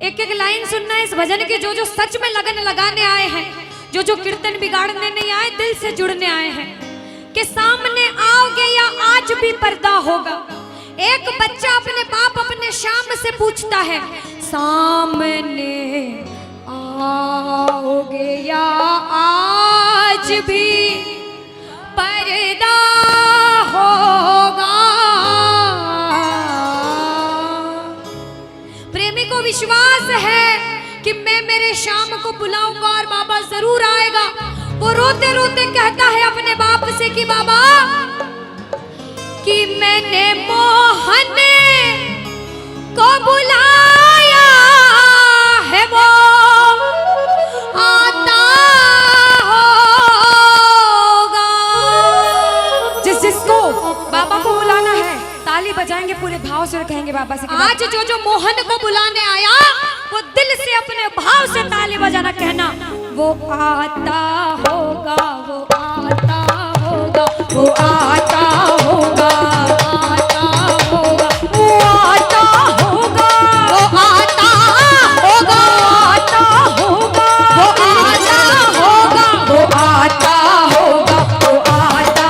एक एक लाइन सुनना है इस भजन की। जो जो सच में लगन लगाने आए हैं, जो जो कीर्तन बिगाड़ने नहीं आए, दिल से जुड़ने आए हैं, कि सामने आओगे या आज भी पर्दा होगा। एक बच्चा अपने बाप अपने शाम से पूछता है, सामने आओगे या आज भी पर्दा होगा। प्रेमी को विश्वास है कि मैं मेरे शाम को बुलाऊंगा और बाबा जरूर आएगा। वो रोते रोते कहता है अपने बाप से कि बाबा, कि मैंने मोहन को बुलाया है, वो आता होगा। जिसको बाबा को बुलाना है ताली बजाएंगे, पूरे भाव से कहेंगे बाबा से। आज जो जो मोहन को बुलाने आया वो दिल से अपने भाव से ताली बजाना, कहना वो आता होगा, वो आता होगा, वो आता होगा, आता होगा, वो आता होगा, वो आता होगा, आता होगा, वो आता होगा, वो आता होगा, वो आता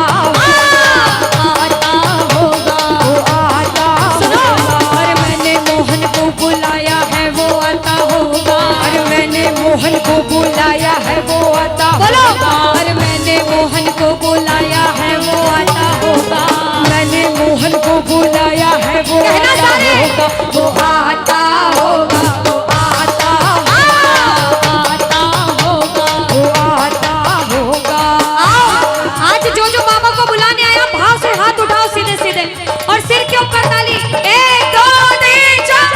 होगा, वो आता होगा। और मैंने मोहन को बुलाया है, वो आता होगा। और मैंने मोहन को बुलाया है, वो आता होगा। और मैंने मोहन को बुलाया है, वो आता होगा। मैंने मोहन को बुलाया है, वो आता होगा, वो आता होगा, वो आता होगा, वो आता होगा। आज जो जो बाबा को बुलाने आया, भाव से हाथ उठाओ सीधे सीधे और सिर के ऊपर ताली। 1 2 3 4।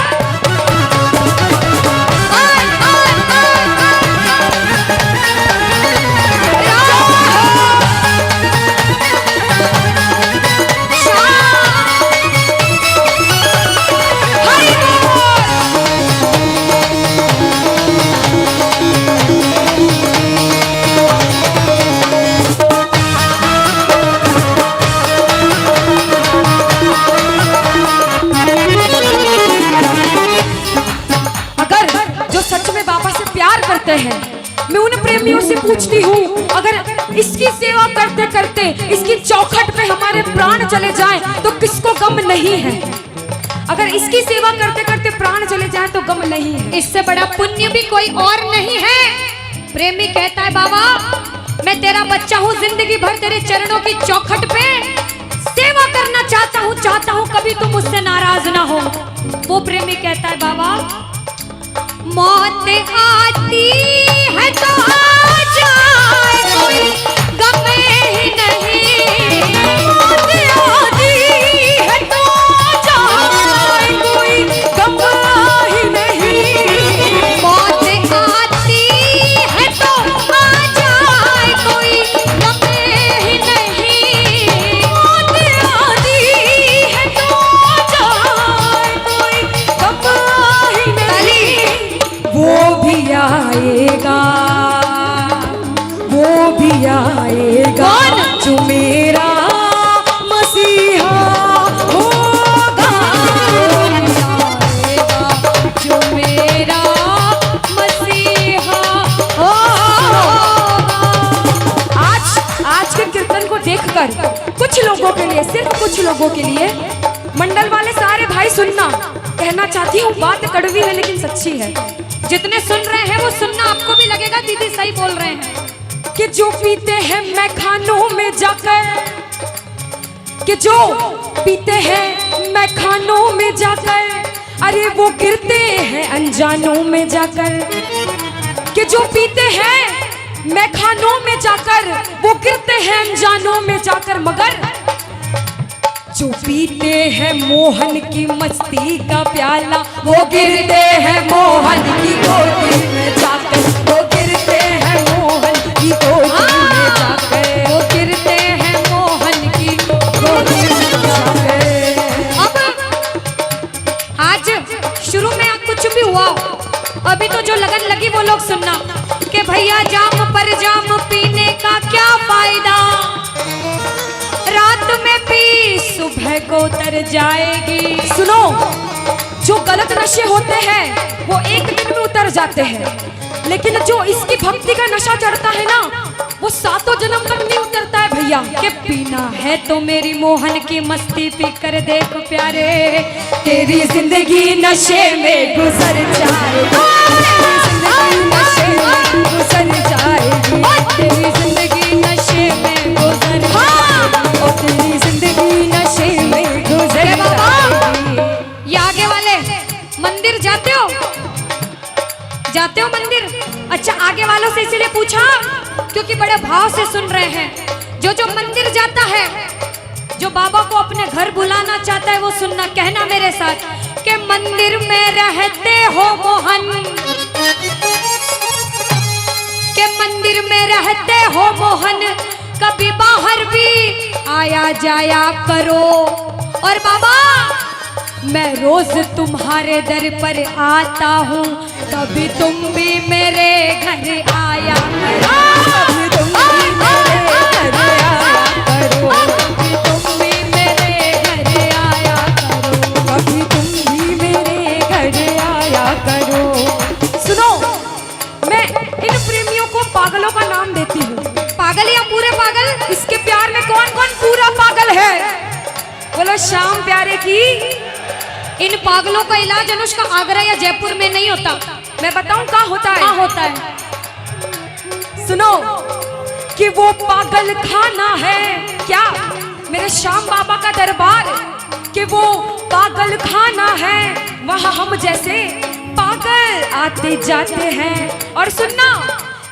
हैं, मैं उन प्रेमियों से पूछती हूँ, अगर इसकी सेवा करते करते इसकी चौखट पे हमारे प्राण चले जाएं तो किसको गम नहीं है? अगर इसकी सेवा करते करते प्राण चले जाएं तो गम नहीं है। इससे बड़ा पुण्य भी कोई और नहीं है। प्रेमी कहता है, बाबा मैं तेरा बच्चा हूँ, जिंदगी भर तेरे चरणों की चौखट पे सेवा करना चाहता हूँ, कभी तुम मुझसे नाराज ना हो। वो प्रेमी कहता है, बाबा मौत आती है तो आ जाए, कोई गम ही नहीं। मौत आती है तो आ जाए, कोई गम ही नहीं। मौत आती है तो आ जाए, कोई गम ही नहीं। मौत आती है तो आ जाए, कोई गम ही नहीं। वो भी आएगा, वो भी आएगा जो मेरा मसीहा होगा। आएगा जो मेरा मसीहा होगा। आज के कीर्तन को देखकर कुछ लोगों के लिए, सिर्फ कुछ लोगों के लिए, मंडल वाले सारे भाई सुनना, कहना चाहती हूँ, बात कड़वी है लेकिन सच्ची है। जितने सुन रहे हैं वो सुनना, आपको भी लगेगा दीदी सही बोल रहे हैं। कि जो पीते हैं मैखानों में जाकर, कि जो पीते हैं मैखानों में जाकर, अरे वो गिरते हैं अनजानों में जाकर। कि जो पीते हैं मैखानों में जाकर, वो गिरते हैं अनजानों में जाकर। मगर जो पीते हैं मोहन की मस्ती का प्याला, वो गिरते हैं मोहन की गोदी में जाकर। वो गिरते हैं मोहन की गोदी में जाकर। वो गिरते हैं मोहन की गोदी में जाकर। अब आज शुरू में कुछ भी हुआ, अभी तो जो लगन लगी वो लोग सुनना कि भैया जाम पर जाम पीने का क्या फायदा, रात में पी सुबह को तर जाएगी। सुनो, जो गलत नशे होते हैं वो एक उतर जाते हैं, लेकिन जो इसकी भक्ति का नशा चढ़ता है ना, वो सातों जन्म तक नहीं उतरता है भैया। के पीना है तो मेरी मोहन की मस्ती पी कर देख प्यारे, तेरी जिंदगी नशे में गुजर जाएगी, तेरी जिंदगी नशे में गुजर जाएगी, और तेरी जिंदगी नशे में गुजर जाएगी। ये आगे वाले मंदिर जाते हो? जाते हो मंदिर? अच्छा, आगे वालों से इसीलिए पूछा क्योंकि बड़े भाव से सुन रहे हैं। जो जो मंदिर जाता है, जो बाबा को अपने घर बुलाना चाहता है, वो सुनना, कहना मेरे साथ कि मंदिर में रहते हो मोहन, के मंदिर में रहते हो मोहन, कभी बाहर भी आया जाया करो। और बाबा, मैं रोज तुम्हारे दर पर आता हूँ, कभी तुम भी मेरे घर आया करो, कभी तुम भी मेरे घर आया करो, कभी तुम भी मेरे घर आया करो, कभी तुम भी मेरे घर आया करो। सुनो, मैं इन प्रेमियों को पागलों का नाम देती हूँ। पागल या पूरे पागल? इसके प्यार में कौन कौन पूरा पागल है? बोलो श्याम प्यारे की। इन पागलों का इलाज अनुष्का आगरा या जयपुर में नहीं होता। मैं बताऊं कहाँ होता है? क्या होता है? सुनो कि वो पागल खाना है क्या, मेरे श्याम बाबा का दरबार, कि वो पागल खाना है, वहाँ हम जैसे पागल आते जाते हैं। और सुनना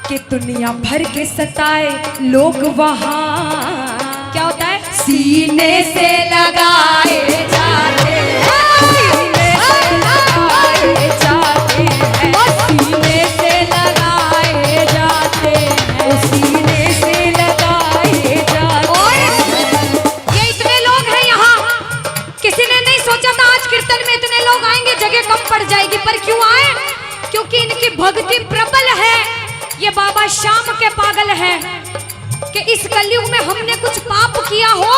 कि दुनिया भर के सताए लोग वहाँ क्या होता है, सीने से लगाए जाते हैं, सीने से लगाए जाते हैं, सीने से लगाए जाते हैं, सीने से लगाए जाते हैं। ये इतने लोग हैं यहाँ, किसी ने नहीं सोचा था आज कीर्तन में इतने लोग आएंगे, जगह कम पड़ जाएगी। पर क्यों आए? क्योंकि इनकी भक्ति प्रबल है। ये बाबा श्याम के पागल हैं कि इस कलयुग में हमने कुछ पाप किया हो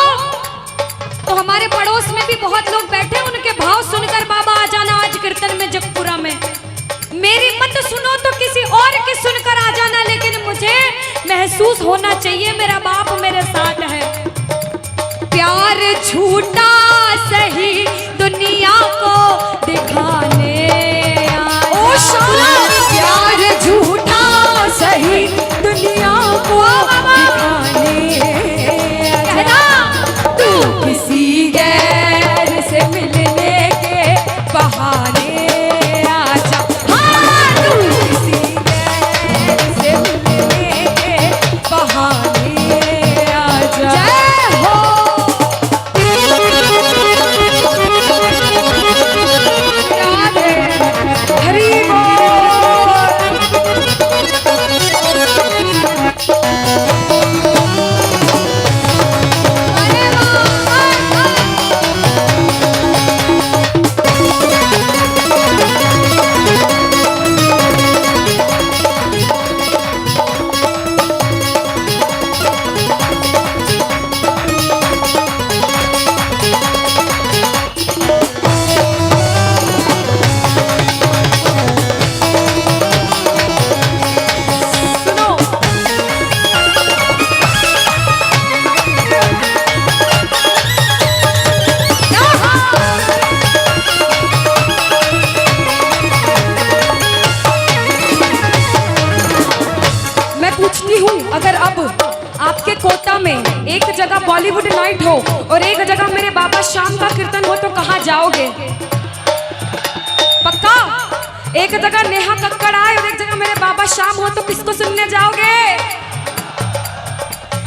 तो हमारे पड़ोस में भी बहुत लोग बैठे, उनके भाव सुनकर बाबा आ जाना आज कीर्तन में जगपुरा में। मेरी मत सुनो तो किसी और की सुनकर आ जाना, लेकिन मुझे महसूस होना चाहिए मेरा बाप मेरे साथ है। प्यार झूठा सही दुनिया को दिखाने प्यार झूठा सही दुनिया को दिखाने, तू किसी गैर से मिलने के बहाने आजा, हाँ तू किसी गैर से मिलने के बहाने आजा। जय हो हरि अगर अब आपके कोटा में एक जगह बॉलीवुड नाइट हो और एक जगह मेरे बाबा श्याम का कीर्तन हो तो कहाँ जाओगे? पक्का? एक जगह नेहा कक्कड़ आए और एक जगह मेरे बाबा श्याम हो तो किसको सुनने जाओगे?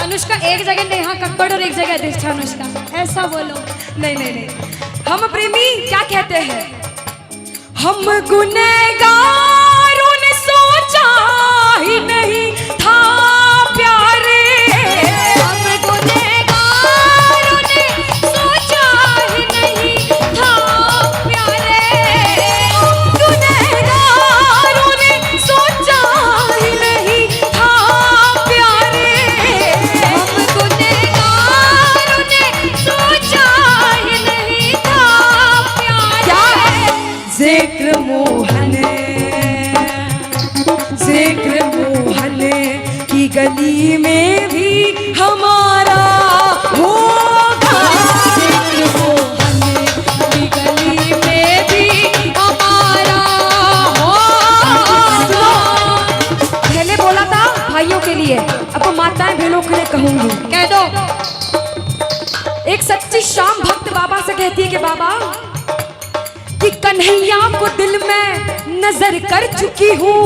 अनुष्का, एक जगह नेहा कक्कड़ और एक जगह अधिष्ठा अनुष्का, ऐसा बोलो। नहीं नहीं नहीं, हम प्रेमी क्या कहते हैं, हम गुनहगारों ने सोचा ही नहीं था प्यारे, हम गुनहगारों ने सोचा ही नहीं था प्यारे, गुनहगारों ने सोचा ही नहीं था प्यारे, हम गुनहगारों ने सोचा ही नहीं था प्यारे। जिक्र मोहन गली में भी हमारा होगा। वो हमें गली में भी हमारा होगा। पहले बोला था भाइयों के लिए, अब माताएं बहनों के लिए कहूंगी। कह दो। एक सच्ची शाम भक्त बाबा से कहती है कि बाबा कि कन्हैया को दिल में नजर कर चुकी हूँ।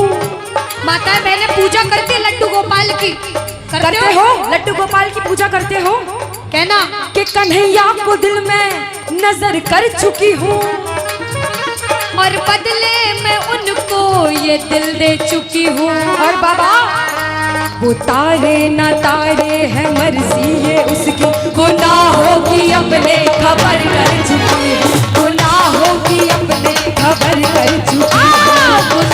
माताएं बहनें पूजा करते लड्डू गोपाल की, करते हो? लड्डू गोपाल की पूजा करते हो? कहना कि कन्हैया को दिल में नजर कर चुकी हूँ और बदले में उनको ये दिल दे चुकी हूँ। और बाबा वो तारे ना तारे है मर्जी है उसकी, गुनाहों की अपने खबर कर चुकी है, गुनाहों की अपने खबर कर चुकी है।